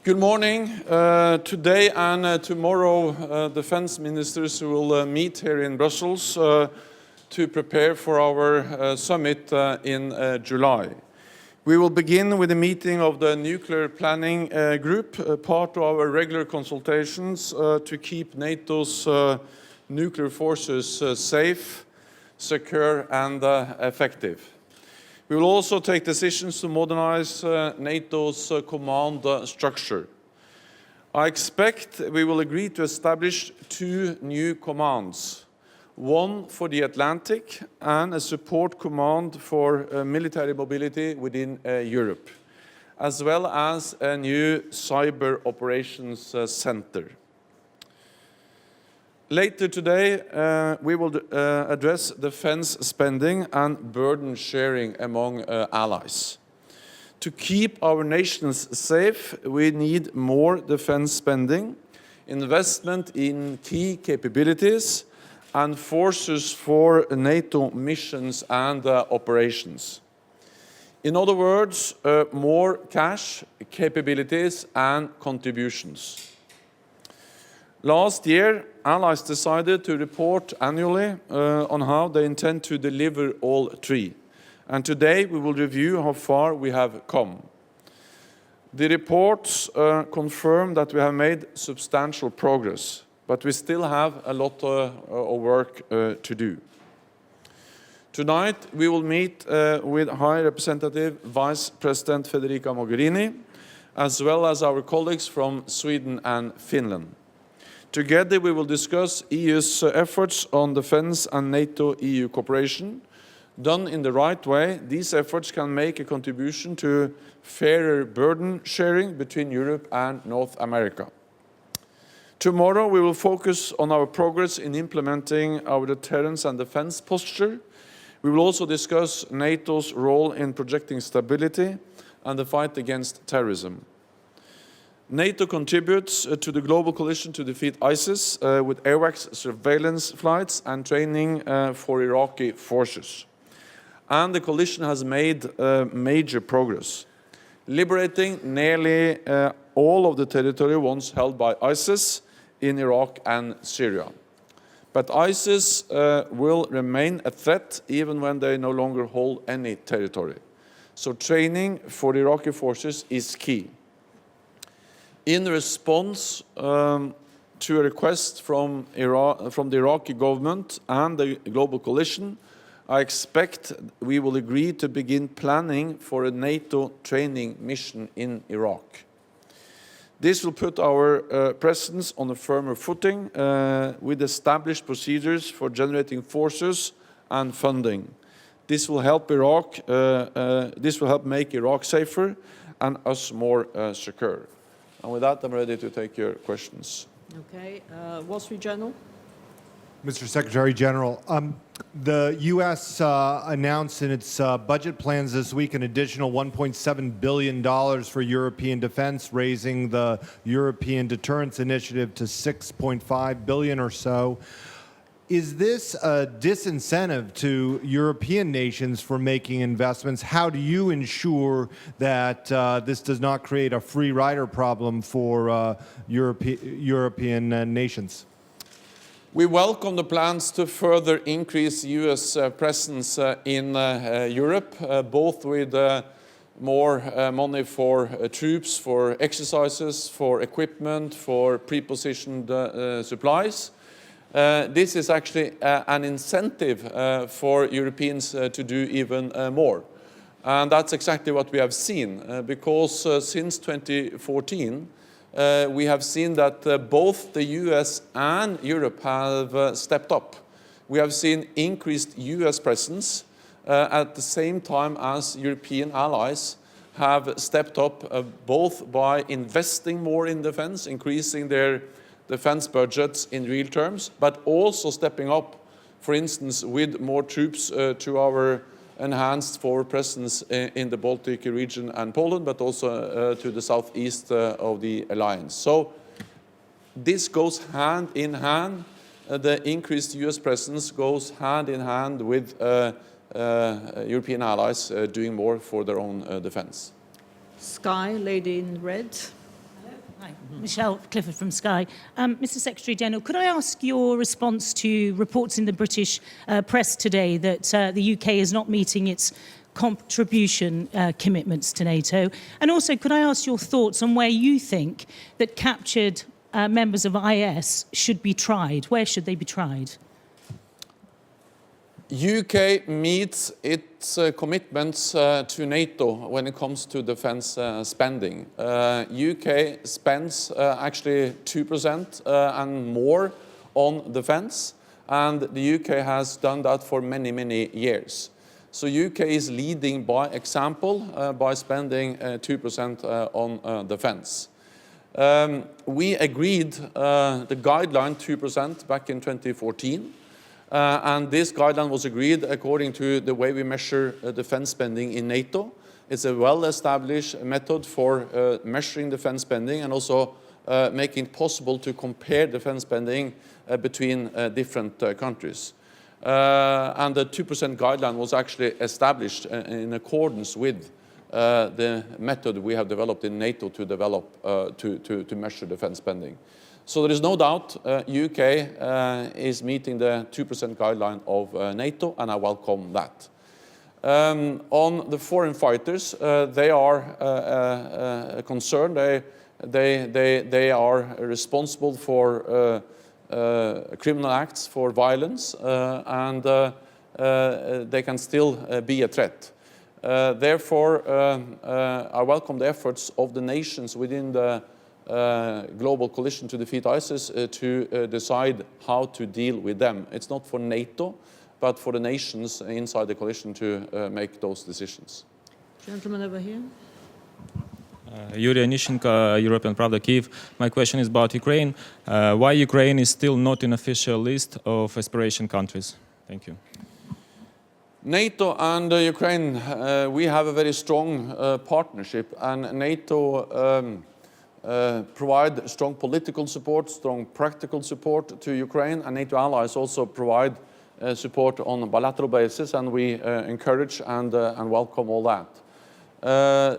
Good morning. Today and tomorrow, defense ministers will meet here in Brussels to prepare for our summit in July. We will begin with a meeting of the Nuclear Planning Group, part of our regular consultations to keep NATO's nuclear forces safe, secure and effective. We will also take decisions to modernize NATO's command structure. I expect we will agree to establish two new commands, one for the Atlantic and a support command for military mobility within Europe, as well as a new cyber operations center. Later today, we will address defense spending and burden sharing among allies. To keep our nations safe, we need more defense spending, investment in key capabilities, and forces for NATO missions and operations. In other words, more cash, capabilities, and contributions. Last year, allies decided to report annually on how they intend to deliver all three. And today we will review how far we have come. The reports confirm that we have made substantial progress, but we still have a lot of work to do. Tonight we will meet with High Representative Vice President Federica Mogherini, as well as our colleagues from Sweden and Finland. Together we will discuss EU's efforts on defense and NATO-EU cooperation. Done in the right way, these efforts can make a contribution to fairer burden sharing between Europe and North America. Tomorrow we will focus on our progress in implementing our deterrence and defense posture. We will also discuss NATO's role in projecting stability and the fight against terrorism. NATO contributes to the global coalition to defeat ISIS with AWACS surveillance flights and training for Iraqi forces. And the coalition has made major progress, liberating nearly all of the territory once held by ISIS in Iraq and Syria. But ISIS will remain a threat even when they no longer hold any territory. So training for the Iraqi forces is key. In response to a request from the Iraqi government and the global coalition, I expect we will agree to begin planning for a NATO training mission in Iraq. This will put our presence on a firmer footing with established procedures for generating forces and funding. This will help make Iraq safer and us more secure. And with that, I'm ready to take your questions. Okay, Wall Street Journal. Mr. Secretary General, the U.S. announced in its budget plans this week an additional $1.7 billion for European defense, raising the European Deterrence Initiative to $6.5 billion or so. Is this a disincentive to European nations for making investments? How do you ensure that this does not create a free rider problem for European nations? We welcome the plans to further increase U.S. presence in Europe, both with more money for troops, for exercises, for equipment, for pre-positioned supplies. This is actually an incentive for Europeans to do even more. And that's exactly what we have seen, because since 2014, we have seen that both the US and Europe have stepped up. We have seen increased US presence at the same time as European allies have stepped up both by investing more in defense, increasing their defense budgets in real terms, but also stepping up, for instance, with more troops to our enhanced forward presence in the Baltic region and Poland, but also to the southeast of the alliance. So this goes hand in hand. The increased US presence goes hand in hand with European allies doing more for their own defense. Sky, lady in red. Hello. Hi, Michelle Clifford from Sky. Mr. Secretary General, could I ask your response to reports in the British press today that the UK is not meeting its contribution commitments to NATO? And also, could I ask your thoughts on where you think that captured members of IS should be tried? Where should they be tried? UK meets its commitments to NATO when it comes to defense spending. UK spends actually 2% and more on defense, and the UK has done that for many, many years. So UK is leading by example by spending 2% on defense. We agreed the guideline 2% back in 2014. And this guideline was agreed according to the way we measure defense spending in NATO. It's a well-established method for measuring defense spending and also making it possible to compare defense spending between different countries. And the 2% guideline was actually established in accordance with the method we have developed in NATO to develop to measure defense spending. So there is no doubt UK is meeting the 2% guideline of NATO, and I welcome that. On the foreign fighters, they are a concern. They are responsible for criminal acts, for violence, and they can still be a threat. Therefore, I welcome the efforts of the nations within the global coalition to defeat ISIS to decide how to deal with them. It's not for NATO, but for the nations inside the coalition to make those decisions. Gentleman over here. Yuri Onishchenko, European Pravda, Kyiv. My question is about Ukraine. Why Ukraine is still not in official list of aspiration countries? Thank you. NATO and Ukraine, we have a very strong partnership, and NATO provide strong political support, strong practical support to Ukraine, and NATO allies also provide support on a bilateral basis, and we encourage and welcome all that.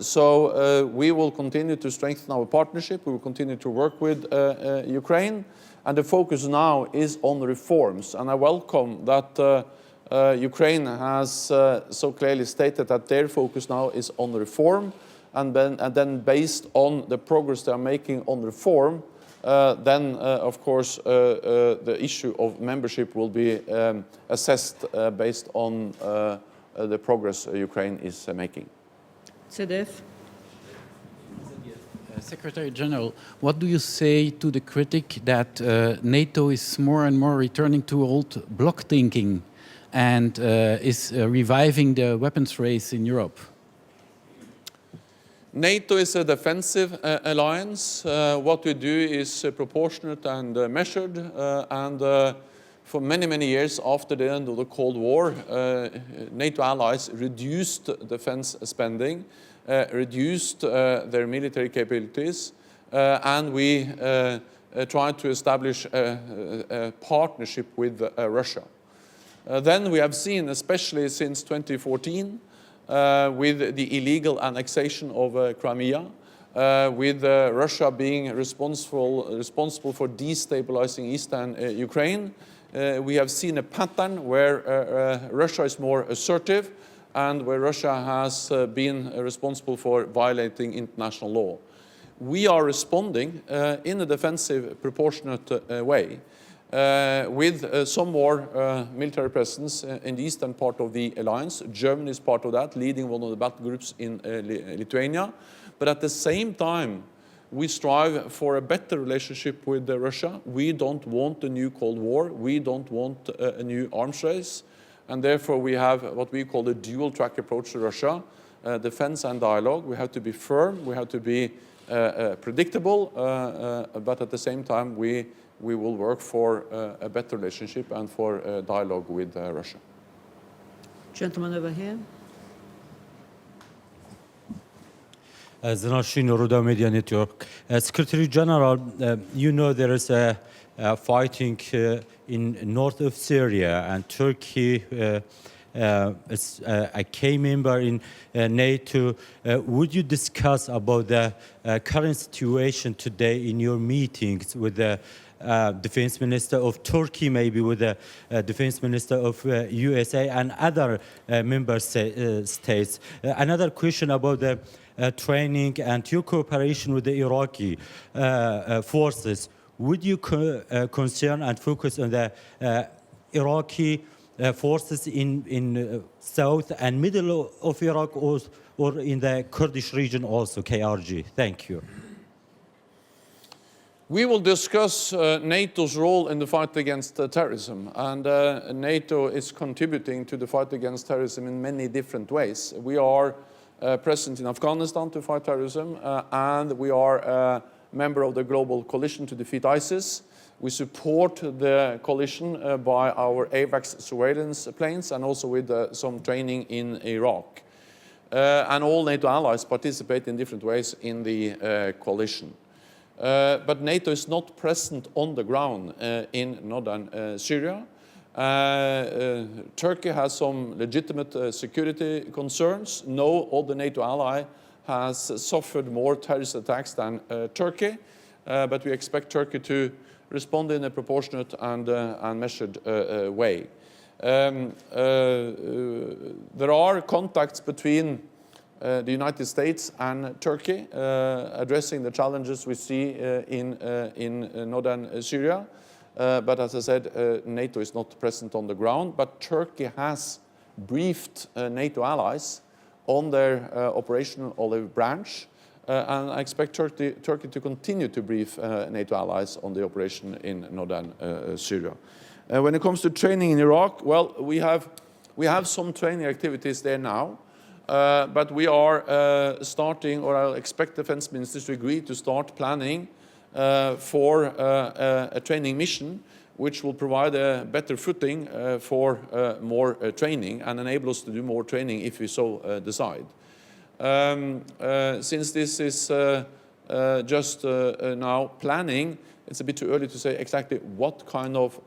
So we will continue to strengthen our partnership. We will continue to work with Ukraine, and the focus now is on reforms. And I welcome that Ukraine has so clearly stated that their focus now is on reform, and then based on the progress they are making on reform, then of course the issue of membership will be assessed based on the progress Ukraine is making. CDF. Secretary General, what do you say to the critic that NATO is more and more returning to old bloc thinking and is reviving the weapons race in Europe? NATO is a defensive alliance. What we do is proportionate and measured, and for many, many years after the end of the Cold War, NATO allies reduced defense spending, reduced their military capabilities, and we tried to establish a partnership with Russia. Then we have seen, especially since 2014, with the illegal annexation of Crimea, with Russia being responsible for destabilizing eastern Ukraine, we have seen a pattern where Russia is more assertive and where Russia has been responsible for violating international law. We are responding in a defensive, proportionate way with some more military presence in the eastern part of the alliance. Germany is part of that, leading one of the battle groups in Lithuania. But at the same time, we strive for a better relationship with Russia. We don't want a new Cold War. We don't want a new arms race. And therefore, we have what we call the dual-track approach to Russia, defense and dialogue. We have to be firm. We have to be predictable. But at the same time, we will work for a better relationship and for dialogue with Russia. Gentleman over here. Zanashino Ruda Media Network. Secretary General, you know there is a fighting in north of Syria, and Turkey as a key member in NATO, would you discuss about the current situation today in your meetings with the Defense Minister of Turkey, maybe with the Defense Minister of USA and other member states? Another question about the training and your cooperation with the Iraqi forces. Would you concern and focus on the Iraqi forces in south and middle of Iraq or in the Kurdish region also, KRG? Thank you. We will discuss NATO's role in the fight against terrorism, and NATO is contributing to the fight against terrorism in many different ways. We are present in Afghanistan to fight terrorism, and we are a member of the global coalition to defeat ISIS. We support the coalition by our AWACS surveillance planes and also with some training in Iraq. And all NATO allies participate in different ways in the coalition. But NATO is not present on the ground in northern Syria. Turkey has some legitimate security concerns. No other NATO ally has suffered more terrorist attacks than Turkey, but we expect Turkey to respond in a proportionate and measured way. There are contacts between the United States and Turkey addressing the challenges we see in northern Syria. But as I said, NATO is not present on the ground, but Turkey has briefed NATO allies on their operational olive branch, and I expect Turkey to continue to brief NATO allies on the operation in northern Syria. When it comes to training in Iraq, well, we have some training activities there now, but we are starting, or I'll expect defense ministers to agree to start planning for a training mission which will provide a better footing for more training and enable us to do more training if we so decide. Since this is just now planning, it's a bit too early to say exactly what kind of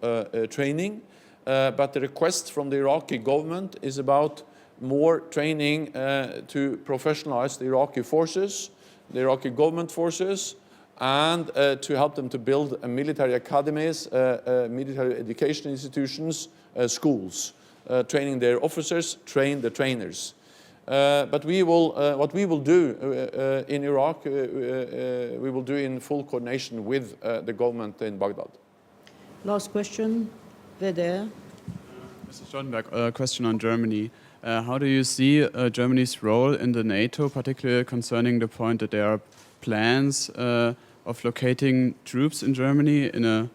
training, but the request from the Iraqi government is about more training to professionalize the Iraqi forces, the Iraqi government forces, and to help them to build military academies, military education institutions, schools, training their officers, train the trainers. But we will, what we will do in Iraq, we will do in full coordination with the government in Baghdad. Last question, Vedder. Mr. Stoltenberg, a question on Germany. How do you see Germany's role in the NATO, particularly concerning the point that there are plans of locating troops in Germany in a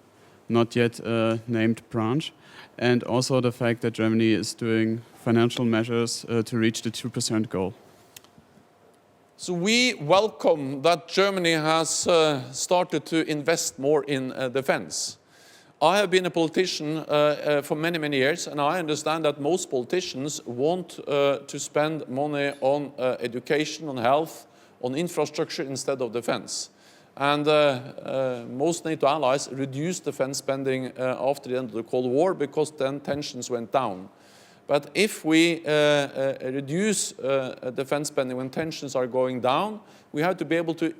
not yet named branch, and also the fact that Germany is doing financial measures to reach the 2% goal? So we welcome that Germany has started to invest more in defense. I have been a politician for many, many years, and I understand that most politicians want to spend money on education, on health, on infrastructure instead of defense. And most NATO allies reduced defense spending after the end of the Cold War because then tensions went down. But if we reduce defense spending when tensions are going down, we have to be able to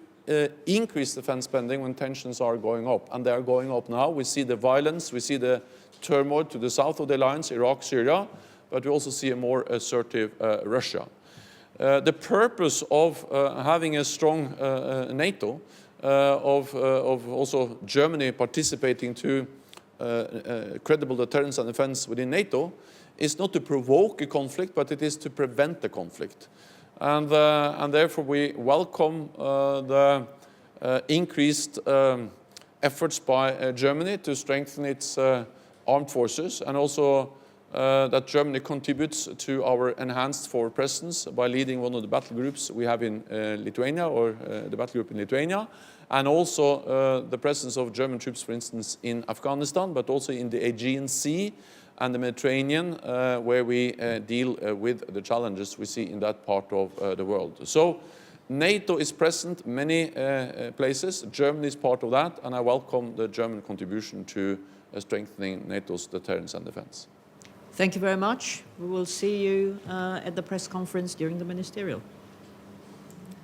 increase defense spending when tensions are going up. And they are going up now. We see the violence, we see the turmoil to the south of the alliance, Iraq, Syria, but we also see a more assertive Russia. The purpose of having a strong NATO, of also Germany participating to credible deterrence and defense within NATO, is not to provoke a conflict, but it is to prevent the conflict. And therefore we welcome the increased efforts by Germany to strengthen its armed forces, and also that Germany contributes to our enhanced forward presence by leading one of the battle groups we have in Lithuania, or the battle group in Lithuania, and also the presence of German troops, for instance, in Afghanistan, but also in the Aegean Sea and the Mediterranean, where we deal with the challenges we see in that part of the world. So NATO is present many places. Germany is part of that, and I welcome the German contribution to strengthening NATO's deterrence and defense. Thank you very much. We will see you at the press conference during the ministerial.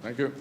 Thank you.